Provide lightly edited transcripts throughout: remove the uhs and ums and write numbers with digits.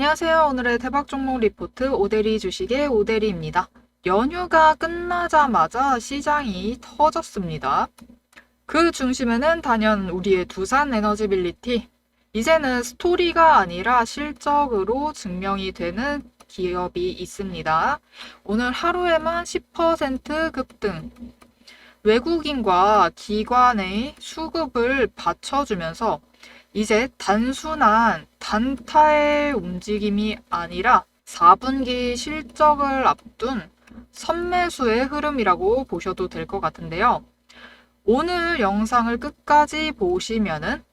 안녕하세요. 오늘의 대박 종목 리포트 오대리 주식의 오대리입니다. 연휴가 끝나자마자 시장이 터졌습니다. 그 중심에는 단연 우리의 두산에너지빌리티. 이제는 스토리가 아니라 실적으로 증명이 되는 기업이 있습니다. 오늘 하루에만 10% 급등. 외국인과 기관의 수급을 받쳐주면서 이제 단순한 단타의 움직임이 아니라 4분기 실적을 앞둔 선매수의 흐름이라고 보셔도 될 것 같은데요. 오늘 영상을 끝까지 보시면은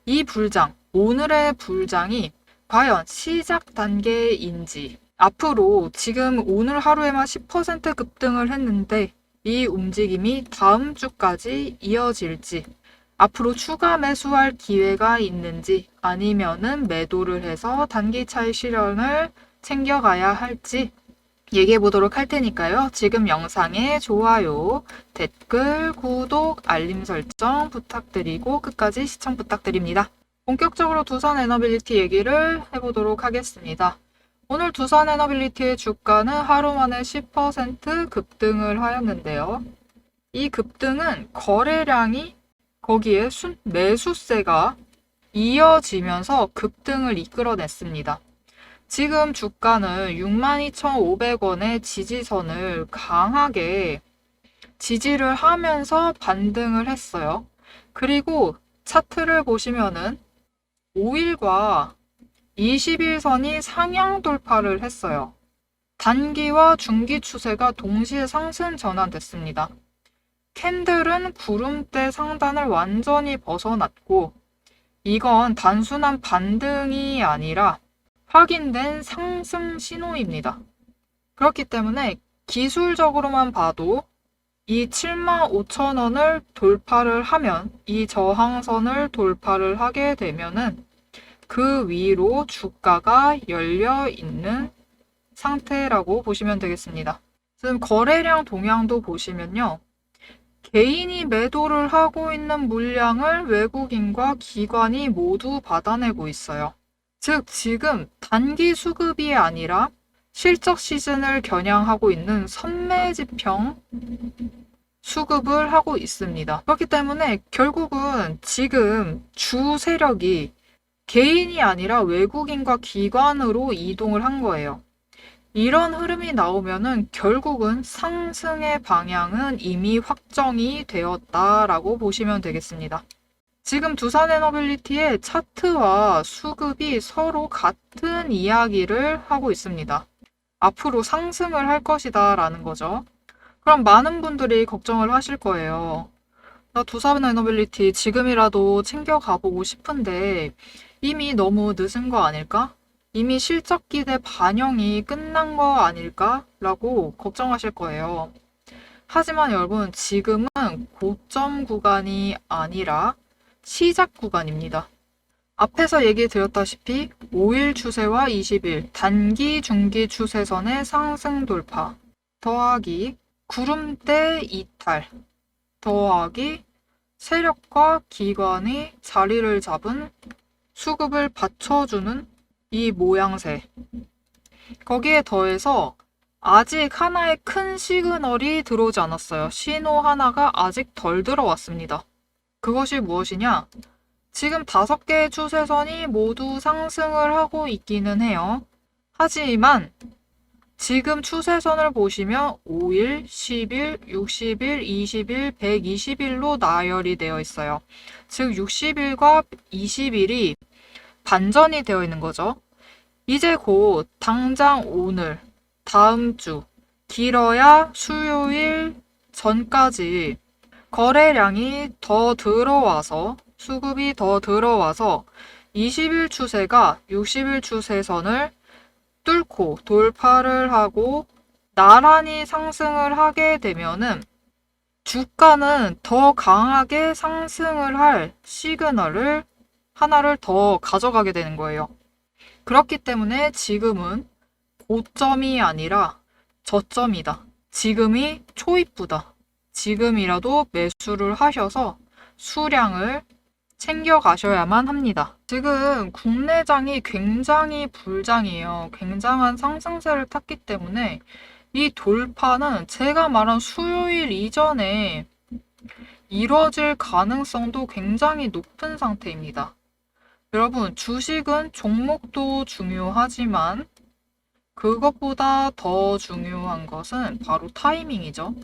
이 불장, 오늘의 불장이 과연 시작 단계인지, 앞으로 지금 오늘 하루에만 10% 급등을 했는데 이 움직임이 다음 주까지 이어질지, 앞으로 추가 매수할 기회가 있는지, 아니면은 매도를 해서 단기 차익 실현을 챙겨가야 할지 얘기해 보도록 할 테니까요. 지금 영상에 좋아요, 댓글, 구독, 알림 설정 부탁드리고 끝까지 시청 부탁드립니다. 본격적으로 두산에너빌리티 얘기를 해보도록 하겠습니다. 오늘 두산에너빌리티의 주가는 하루 만에 10% 급등을 하였는데요. 이 급등은 거래량이 거기에 매수세가 이어지면서 급등을 이끌어냈습니다. 지금 주가는 62,500원의 지지선을 강하게 지지를 하면서 반등을 했어요. 그리고 차트를 보시면은 5일과 20일선이 상향 돌파를 했어요. 단기와 중기 추세가 동시에 상승 전환됐습니다. 캔들은 구름대 상단을 완전히 벗어났고, 이건 단순한 반등이 아니라 확인된 상승 신호입니다. 그렇기 때문에 기술적으로만 봐도 이 75,000원을 돌파를 하면, 이 저항선을 돌파를 하게 되면은 그 위로 주가가 열려 있는 상태라고 보시면 되겠습니다. 지금 거래량 동향도 보시면요. 개인이 매도를 하고 있는 물량을 외국인과 기관이 모두 받아내고 있어요. 즉, 지금 단기 수급이 아니라 실적 시즌을 겨냥하고 있는 선매집형 수급을 하고 있습니다. 그렇기 때문에 결국은 지금 주 세력이 개인이 아니라 외국인과 기관으로 이동을 한 거예요. 이런 흐름이 나오면은 결국은 상승의 방향은 이미 확정이 되었다라고 보시면 되겠습니다. 지금 두산에너빌리티의 차트와 수급이 서로 같은 이야기를 하고 있습니다. 앞으로 상승을 할 것이다 라는 거죠. 그럼 많은 분들이 걱정을 하실 거예요. 나 두산에너빌리티 지금이라도 챙겨가보고 싶은데 이미 너무 늦은 거 아닐까? 이미 실적 기대 반영이 끝난 거 아닐까? 라고 걱정하실 거예요. 하지만 여러분, 지금은 고점 구간이 아니라 시작 구간입니다. 앞에서 얘기 드렸다시피 5일 추세와 20일 단기 중기 추세선의 상승 돌파 더하기 구름대 이탈 더하기 세력과 기관이 자리를 잡은 수급을 받쳐주는 이 모양새, 거기에 더해서 아직 하나의 큰 시그널이 들어오지 않았어요. 신호 하나가 아직 덜 들어왔습니다. 그것이 무엇이냐? 지금 5개의 추세선이 모두 상승을 하고 있기는 해요. 하지만 지금 추세선을 보시면 5일, 10일, 60일, 20일, 120일로 나열이 되어 있어요. 즉 60일과 20일이 반전이 되어 있는 거죠. 이제 곧 당장 오늘, 다음 주, 길어야 수요일 전까지 거래량이 더 들어와서, 수급이 더 들어와서 20일 추세가 60일 추세선을 뚫고 돌파를 하고 나란히 상승을 하게 되면은 주가는 더 강하게 상승을 할 시그널을 하나를 더 가져가게 되는 거예요. 그렇기 때문에 지금은 고점이 아니라 저점이다. 지금이 초입부다. 지금이라도 매수를 하셔서 수량을 챙겨가셔야만 합니다. 지금 국내장이 굉장히 불장이에요. 굉장한 상승세를 탔기 때문에 이 돌파는 제가 말한 수요일 이전에 이뤄질 가능성도 굉장히 높은 상태입니다. 여러분, 주식은 종목도 중요하지만 그것보다 더 중요한 것은 바로 타이밍이죠.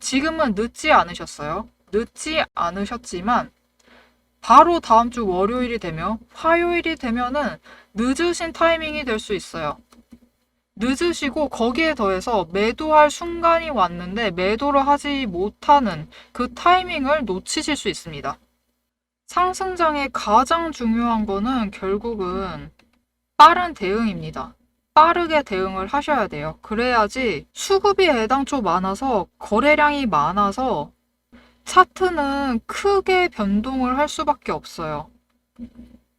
지금은 늦지 않으셨어요. 늦지 않으셨지만 바로 다음 주 월요일이 되면 화요일이 되면은 늦으신 타이밍이 될 수 있어요. 늦으시고 거기에 더해서 매도할 순간이 왔는데 매도를 하지 못하는 그 타이밍을 놓치실 수 있습니다. 상승장의 가장 중요한 거는 결국은 빠른 대응입니다. 빠르게 대응을 하셔야 돼요. 그래야지 수급이 애당초 많아서 거래량이 많아서 차트는 크게 변동을 할 수밖에 없어요.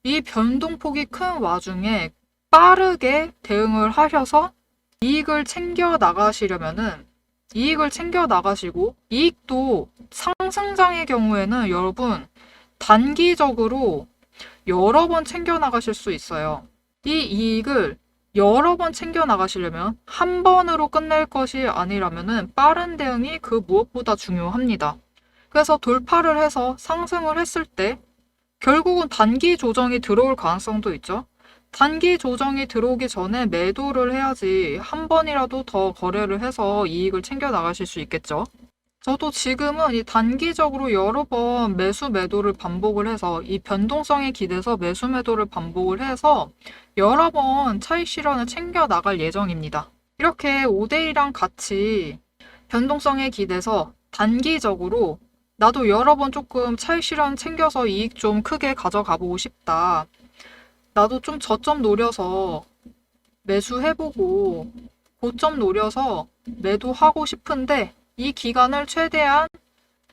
이 변동폭이 큰 와중에 빠르게 대응을 하셔서 이익을 챙겨 나가시려면은 이익을 챙겨 나가시고 이익도 상승장의 경우에는 여러분 단기적으로 여러 번 챙겨 나가실 수 있어요. 이 이익을 여러 번 챙겨 나가시려면 한 번으로 끝낼 것이 아니라면은 빠른 대응이 그 무엇보다 중요합니다. 그래서 돌파를 해서 상승을 했을 때 결국은 단기 조정이 들어올 가능성도 있죠. 단기 조정이 들어오기 전에 매도를 해야지 한 번이라도 더 거래를 해서 이익을 챙겨 나가실 수 있겠죠. 저도 지금은 이 단기적으로 여러 번 매수 매도를 반복을 해서 이 변동성에 기대서 매수 매도를 반복을 해서 여러 번 차익 실현을 챙겨 나갈 예정입니다. 이렇게 5대1이랑 같이 변동성에 기대서 단기적으로 나도 여러 번 조금 차익 실현 챙겨서 이익 좀 크게 가져가 보고 싶다. 나도 좀 저점 노려서 매수해보고 고점 노려서 매도하고 싶은데 이 기간을 최대한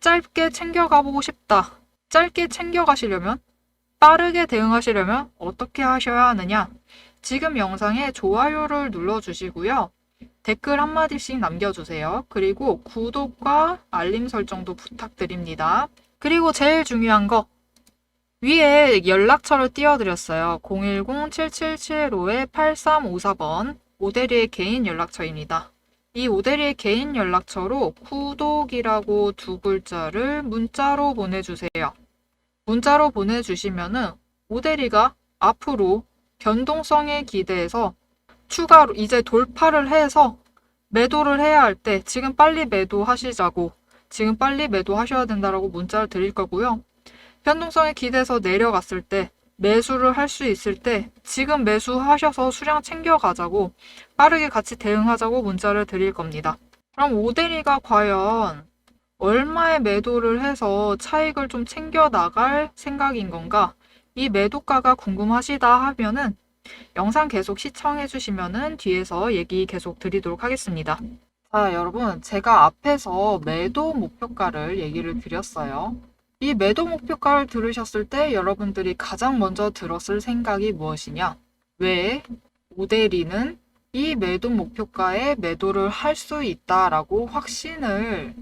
짧게 챙겨가보고 싶다. 짧게 챙겨가시려면 빠르게 대응하시려면 어떻게 하셔야 하느냐? 지금 영상에 좋아요를 눌러주시고요. 댓글 한마디씩 남겨주세요. 그리고 구독과 알림 설정도 부탁드립니다. 그리고 제일 중요한 거 위에 연락처를 띄워드렸어요. 010-7775-8354번 오대리의 개인 연락처입니다. 이 오대리의 개인 연락처로 구독이라고 두 글자를 문자로 보내주세요. 문자로 보내주시면은 오대리가 앞으로 변동성에 기대해서 추가로 이제 돌파를 해서 매도를 해야 할 때 지금 빨리 매도하시자고 지금 빨리 매도하셔야 된다라고 문자를 드릴 거고요. 변동성에 기대서 내려갔을 때 매수를 할 수 있을 때 지금 매수하셔서 수량 챙겨가자고 빠르게 같이 대응하자고 문자를 드릴 겁니다. 그럼 오대리가 과연 얼마의 매도를 해서 차익을 좀 챙겨 나갈 생각인 건가? 이 매도가가 궁금하시다 하면은 영상 계속 시청해 주시면은 뒤에서 얘기 계속 드리도록 하겠습니다. 자, 여러분, 제가 앞에서 매도 목표가를 얘기를 드렸어요. 이 매도 목표가를 들으셨을 때 여러분들이 가장 먼저 들었을 생각이 무엇이냐? 왜 오대리는 이 매도 목표가에 매도를 할 수 있다라고 확신을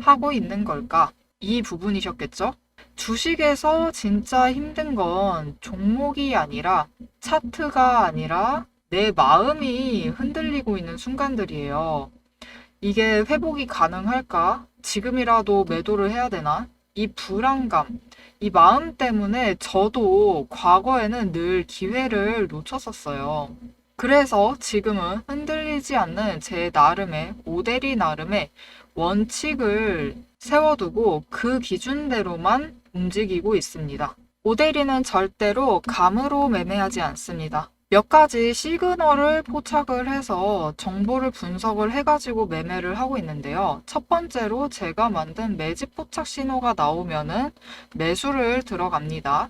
하고 있는 걸까? 이 부분이셨겠죠? 주식에서 진짜 힘든 건 종목이 아니라 차트가 아니라 내 마음이 흔들리고 있는 순간들이에요. 이게 회복이 가능할까? 지금이라도 매도를 해야 되나? 이 불안감, 이 마음 때문에 저도 과거에는 늘 기회를 놓쳤었어요. 그래서 지금은 흔들리지 않는 제 나름의, 오대리 나름의 원칙을 세워두고 그 기준대로만 움직이고 있습니다. 오대리는 절대로 감으로 매매하지 않습니다. 몇 가지 시그널을 포착을 해서 정보를 분석을 해가지고 매매를 하고 있는데요. 첫 번째로 제가 만든 매집 포착 신호가 나오면은 매수를 들어갑니다.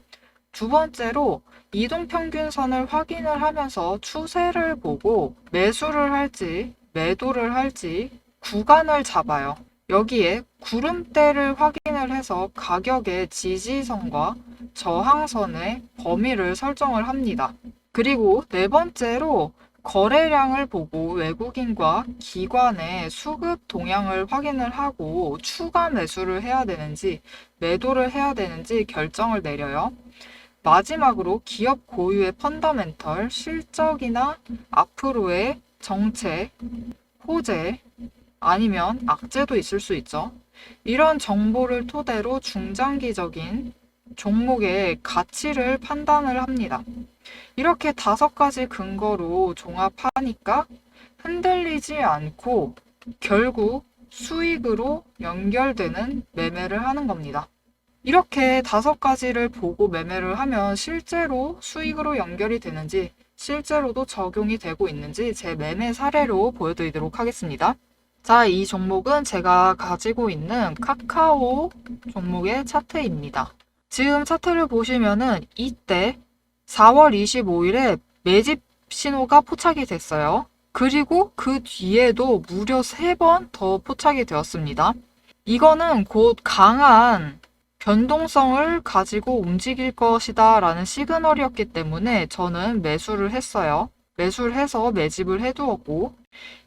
두 번째로 이동평균선을 확인을 하면서 추세를 보고 매수를 할지 매도를 할지 구간을 잡아요. 여기에 구름대를 확인을 해서 가격의 지지선과 저항선의 범위를 설정을 합니다. 그리고 네 번째로 거래량을 보고 외국인과 기관의 수급 동향을 확인을 하고 추가 매수를 해야 되는지 매도를 해야 되는지 결정을 내려요. 마지막으로 기업 고유의 펀더멘털, 실적이나 앞으로의 정책, 호재, 아니면 악재도 있을 수 있죠. 이런 정보를 토대로 중장기적인 종목의 가치를 판단을 합니다. 이렇게 5가지 근거로 종합하니까 흔들리지 않고 결국 수익으로 연결되는 매매를 하는 겁니다. 이렇게 5가지를 보고 매매를 하면 실제로 수익으로 연결이 되는지 실제로도 적용이 되고 있는지 제 매매 사례로 보여드리도록 하겠습니다. 자, 이 종목은 제가 가지고 있는 카카오 종목의 차트입니다. 지금 차트를 보시면은 이때 4월 25일에 매집 신호가 포착이 됐어요. 그리고 그 뒤에도 무려 3번 더 포착이 되었습니다. 이거는 곧 강한 변동성을 가지고 움직일 것이다 라는 시그널이었기 때문에 저는 매수를 했어요. 매수를 해서 매집을 해두었고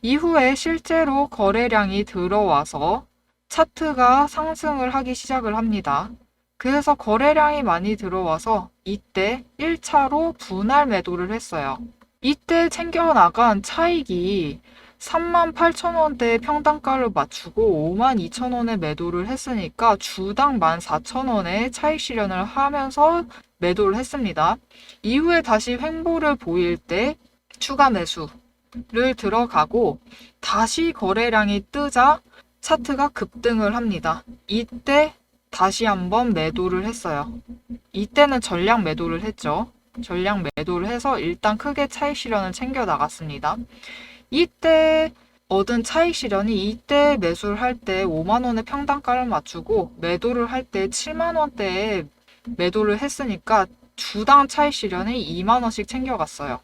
이후에 실제로 거래량이 들어와서 차트가 상승을 하기 시작을 합니다. 그래서 거래량이 많이 들어와서 이때 1차로 분할 매도를 했어요. 이때 챙겨나간 차익이 38,000원대 평단가를 맞추고 52,000원에 매도를 했으니까 주당 14,000원에 차익 실현을 하면서 매도를 했습니다. 이후에 다시 횡보를 보일 때 추가 매수를 들어가고 다시 거래량이 뜨자 차트가 급등을 합니다. 이때 다시 한번 매도를 했어요. 이때는 전량 매도를 했죠. 전량 매도를 해서 일단 크게 차익 실현을 챙겨 나갔습니다. 이때 얻은 차익 실현이 이때 매수를 할 때 5만원의 평단가를 맞추고 매도를 할 때 7만원대에 매도를 했으니까 주당 차익 실현이 2만원씩 챙겨갔어요.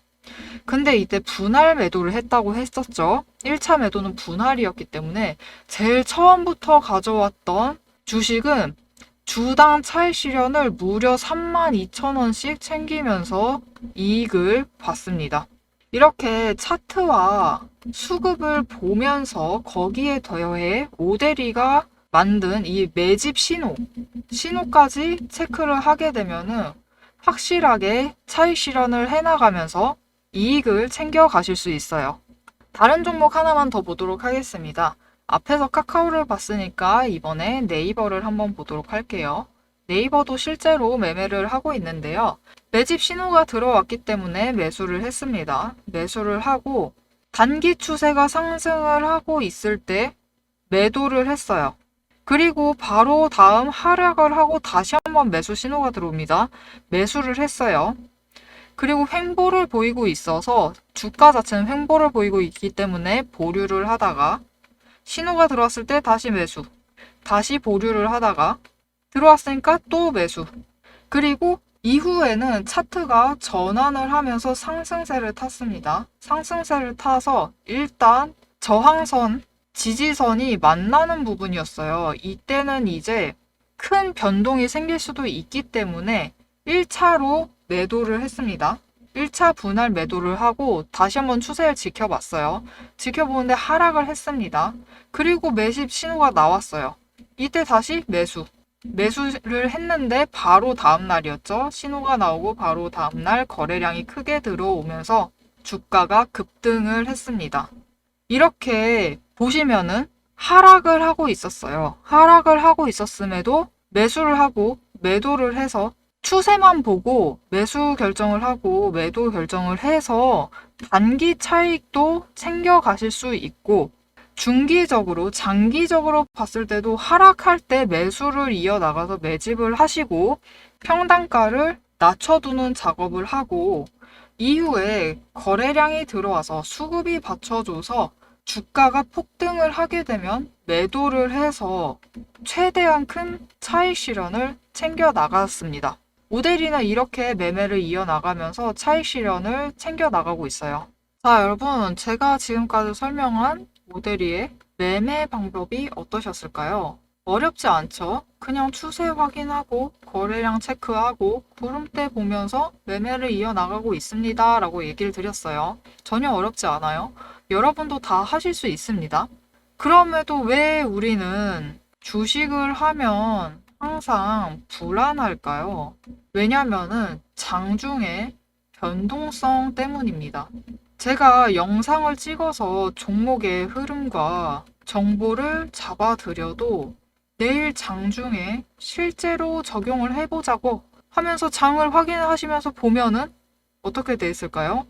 근데 이때 분할 매도를 했다고 했었죠. 1차 매도는 분할이었기 때문에 제일 처음부터 가져왔던 주식은 주당 차익 실현을 무려 32,000원씩 챙기면서 이익을 봤습니다. 이렇게 차트와 수급을 보면서 거기에 더해 오데리가 만든 이 매집 신호까지 체크를 하게 되면은 확실하게 차익 실현을 해나가면서 이익을 챙겨 가실 수 있어요. 다른 종목 하나만 더 보도록 하겠습니다. 앞에서 카카오를 봤으니까 이번에 네이버를 한번 보도록 할게요. 네이버도 실제로 매매를 하고 있는데요. 매집 신호가 들어왔기 때문에 매수를 했습니다. 매수를 하고 단기 추세가 상승을 하고 있을 때 매도를 했어요. 그리고 바로 다음 하락을 하고 다시 한번 매수 신호가 들어옵니다. 매수를 했어요. 그리고 횡보를 보이고 있어서 주가 자체는 횡보를 보이고 있기 때문에 보류를 하다가 신호가 들어왔을 때 다시 매수, 다시 보류를 하다가 들어왔으니까 또 매수. 그리고 이후에는 차트가 전환을 하면서 상승세를 탔습니다. 상승세를 타서 일단 저항선, 지지선이 만나는 부분이었어요. 이때는 이제 큰 변동이 생길 수도 있기 때문에 1차로 매도를 했습니다. 1차 분할 매도를 하고 다시 한번 추세를 지켜봤어요. 지켜보는데 하락을 했습니다. 그리고 매집 신호가 나왔어요. 이때 다시 매수를 했는데 바로 다음 날이었죠. 신호가 나오고 바로 다음 날 거래량이 크게 들어오면서 주가가 급등을 했습니다. 이렇게 보시면은 하락을 하고 있었어요. 하락을 하고 있었음에도 매수를 하고 매도를 해서 추세만 보고 매수 결정을 하고 매도 결정을 해서 단기 차익도 챙겨 가실 수 있고 중기적으로, 장기적으로 봤을 때도 하락할 때 매수를 이어나가서 매집을 하시고 평단가를 낮춰두는 작업을 하고 이후에 거래량이 들어와서 수급이 받쳐줘서 주가가 폭등을 하게 되면 매도를 해서 최대한 큰 차익 실현을 챙겨 나갔습니다. 오데리는 이렇게 매매를 이어나가면서 차익 실현을 챙겨 나가고 있어요. 자, 여러분, 제가 지금까지 설명한 오데리의 매매 방법이 어떠셨을까요? 어렵지 않죠? 그냥 추세 확인하고 거래량 체크하고 구름대 보면서 매매를 이어나가고 있습니다 라고 얘기를 드렸어요. 전혀 어렵지 않아요. 여러분도 다 하실 수 있습니다. 그럼에도 왜 우리는 주식을 하면 항상 불안할까요? 왜냐면은 장중에 변동성 때문입니다. 제가 영상을 찍어서 종목의 흐름과 정보를 잡아드려도 내일 장중에 실제로 적용을 해보자고 하면서 장을 확인하시면서 보면은 어떻게 돼 있을까요?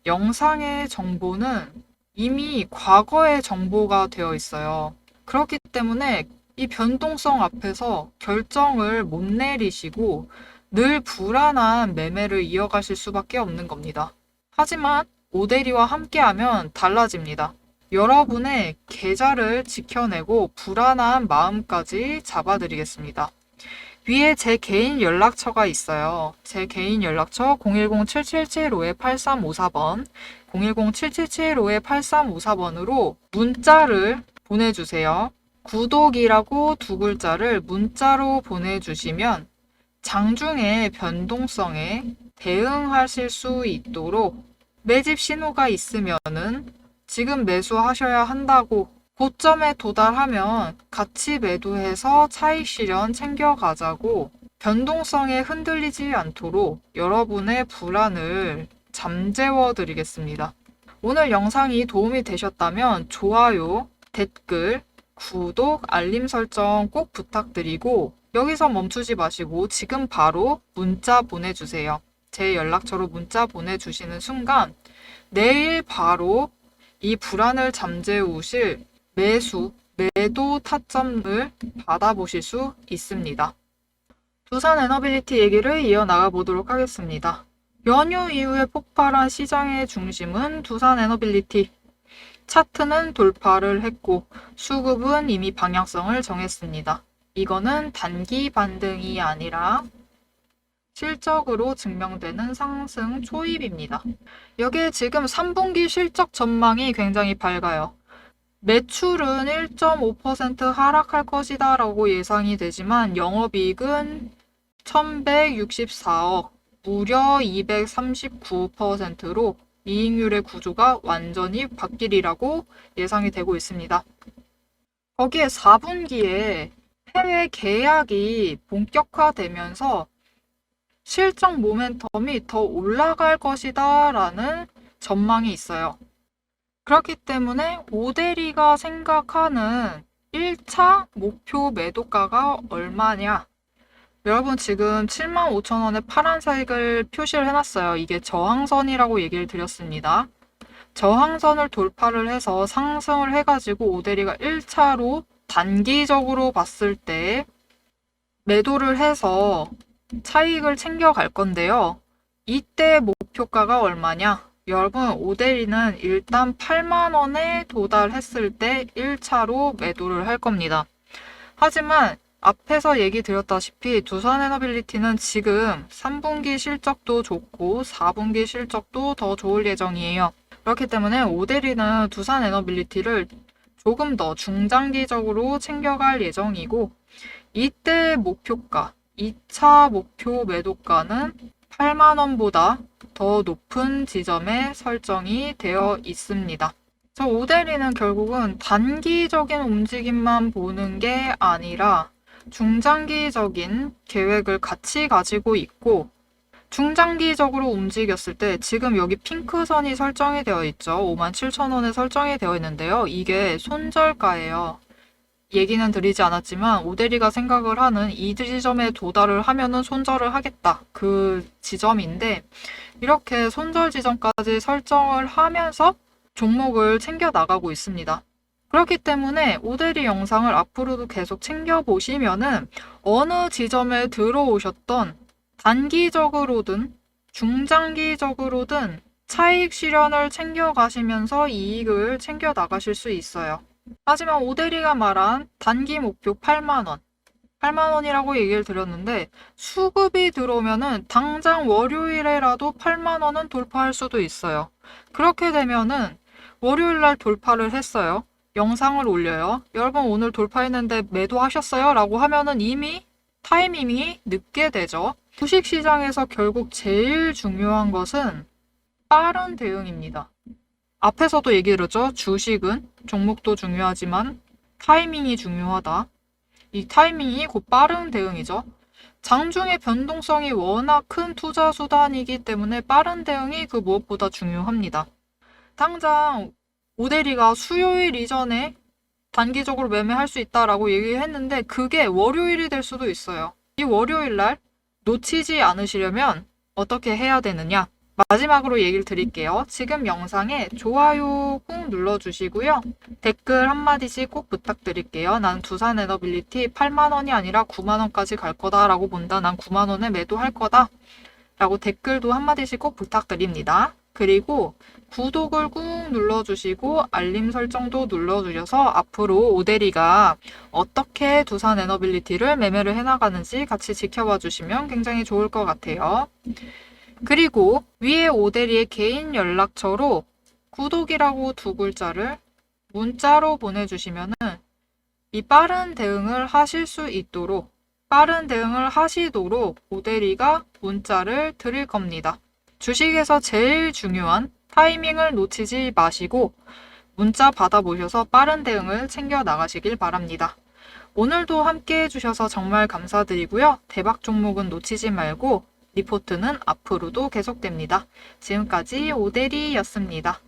영상의 정보는 이미 과거의 정보가 되어 있어요. 그렇기 때문에 이 변동성 앞에서 결정을 못 내리시고 늘 불안한 매매를 이어가실 수밖에 없는 겁니다. 하지만 오대리와 함께하면 달라집니다. 여러분의 계좌를 지켜내고 불안한 마음까지 잡아드리겠습니다. 위에 제 개인 연락처가 있어요. 제 개인 연락처 010-7775-8354번, 010-7775-8354번으로 문자를 보내주세요. 구독이라고 두 글자를 문자로 보내주시면 장중의 변동성에 대응하실 수 있도록 매집 신호가 있으면은 지금 매수하셔야 한다고 고점에 도달하면 같이 매도해서 차익 실현 챙겨가자고 변동성에 흔들리지 않도록 여러분의 불안을 잠재워 드리겠습니다. 오늘 영상이 도움이 되셨다면 좋아요, 댓글, 구독, 알림 설정 꼭 부탁드리고 여기서 멈추지 마시고 지금 바로 문자 보내주세요. 제 연락처로 문자 보내주시는 순간 내일 바로 이 불안을 잠재우실 매수, 매도 타점을 받아보실 수 있습니다. 두산 에너빌리티 얘기를 이어나가 보도록 하겠습니다. 연휴 이후에 폭발한 시장의 중심은 두산 에너빌리티. 차트는 돌파를 했고 수급은 이미 방향성을 정했습니다. 이거는 단기 반등이 아니라 실적으로 증명되는 상승 초입입니다. 여기에 지금 3분기 실적 전망이 굉장히 밝아요. 매출은 1.5% 하락할 것이다 라고 예상이 되지만 영업이익은 1164억, 무려 239%로 이익률의 구조가 완전히 바뀌리라고 예상이 되고 있습니다. 거기에 4분기에 해외 계약이 본격화되면서 실적 모멘텀이 더 올라갈 것이다 라는 전망이 있어요. 그렇기 때문에 오대리가 생각하는 1차 목표 매도가가 얼마냐? 여러분 지금 75,000원에 파란색을 표시를 해놨어요. 이게 저항선이라고 얘기를 드렸습니다. 저항선을 돌파를 해서 상승을 해가지고 오대리가 1차로 단기적으로 봤을 때 매도를 해서 차익을 챙겨갈 건데요. 이때 목표가가 얼마냐? 여러분 오대리는 일단 8만원에 도달했을 때 1차로 매도를 할 겁니다. 하지만 앞에서 얘기 드렸다시피 두산에너빌리티는 지금 3분기 실적도 좋고 4분기 실적도 더 좋을 예정이에요. 그렇기 때문에 오대리는 두산에너빌리티를 조금 더 중장기적으로 챙겨갈 예정이고 이때 목표가, 2차 목표 매도가는 8만원보다 더 높은 지점에 설정이 되어 있습니다. 오대리는 결국은 단기적인 움직임만 보는 게 아니라 중장기적인 계획을 같이 가지고 있고 중장기적으로 움직였을 때 지금 여기 핑크선이 설정이 되어 있죠. 57,000원에 설정이 되어 있는데요. 이게 손절가예요. 얘기는 드리지 않았지만 오대리가 생각을 하는 이 지점에 도달을 하면은 손절을 하겠다. 그 지점인데 이렇게 손절 지점까지 설정을 하면서 종목을 챙겨 나가고 있습니다. 그렇기 때문에 오대리 영상을 앞으로도 계속 챙겨보시면은 어느 지점에 들어오셨던 단기적으로든 중장기적으로든 차익 실현을 챙겨가시면서 이익을 챙겨 나가실 수 있어요. 하지만 오대리가 말한 단기 목표 8만원, 8만원이라고 얘기를 드렸는데 수급이 들어오면은 당장 월요일에라도 8만원은 돌파할 수도 있어요. 그렇게 되면은 월요일날 돌파를 했어요. 영상을 올려요. 여러분 오늘 돌파했는데 매도하셨어요? 라고 하면은 이미 타이밍이 늦게 되죠. 주식시장에서 결국 제일 중요한 것은 빠른 대응입니다. 앞에서도 얘기했죠. 주식은 종목도 중요하지만 타이밍이 중요하다. 이 타이밍이 곧 빠른 대응이죠. 장중의 변동성이 워낙 큰 투자 수단이기 때문에 빠른 대응이 그 무엇보다 중요합니다. 당장 오대리가 수요일 이전에 단기적으로 매매할 수 있다라고 얘기했는데 그게 월요일이 될 수도 있어요. 이 월요일 날 놓치지 않으시려면 어떻게 해야 되느냐? 마지막으로 얘기를 드릴게요. 지금 영상에 좋아요 꾹 눌러주시고요. 댓글 한마디씩 꼭 부탁드릴게요. 난 두산 에너빌리티 8만 원이 아니라 9만 원까지 갈 거다 라고 본다. 난 9만 원에 매도할 거다. 라고 댓글도 한마디씩 꼭 부탁드립니다. 그리고 구독을 꾹 눌러주시고 알림 설정도 눌러주셔서 앞으로 오대리가 어떻게 두산 에너빌리티를 매매를 해나가는지 같이 지켜봐 주시면 굉장히 좋을 것 같아요. 그리고 위에 오대리의 개인 연락처로 구독이라고 두 글자를 문자로 보내주시면은 이 빠른 대응을 하실 수 있도록 빠른 대응을 하시도록 오대리가 문자를 드릴 겁니다. 주식에서 제일 중요한 타이밍을 놓치지 마시고 문자 받아보셔서 빠른 대응을 챙겨 나가시길 바랍니다. 오늘도 함께 해주셔서 정말 감사드리고요. 대박 종목은 놓치지 말고 리포트는 앞으로도 계속됩니다. 지금까지 오대리였습니다.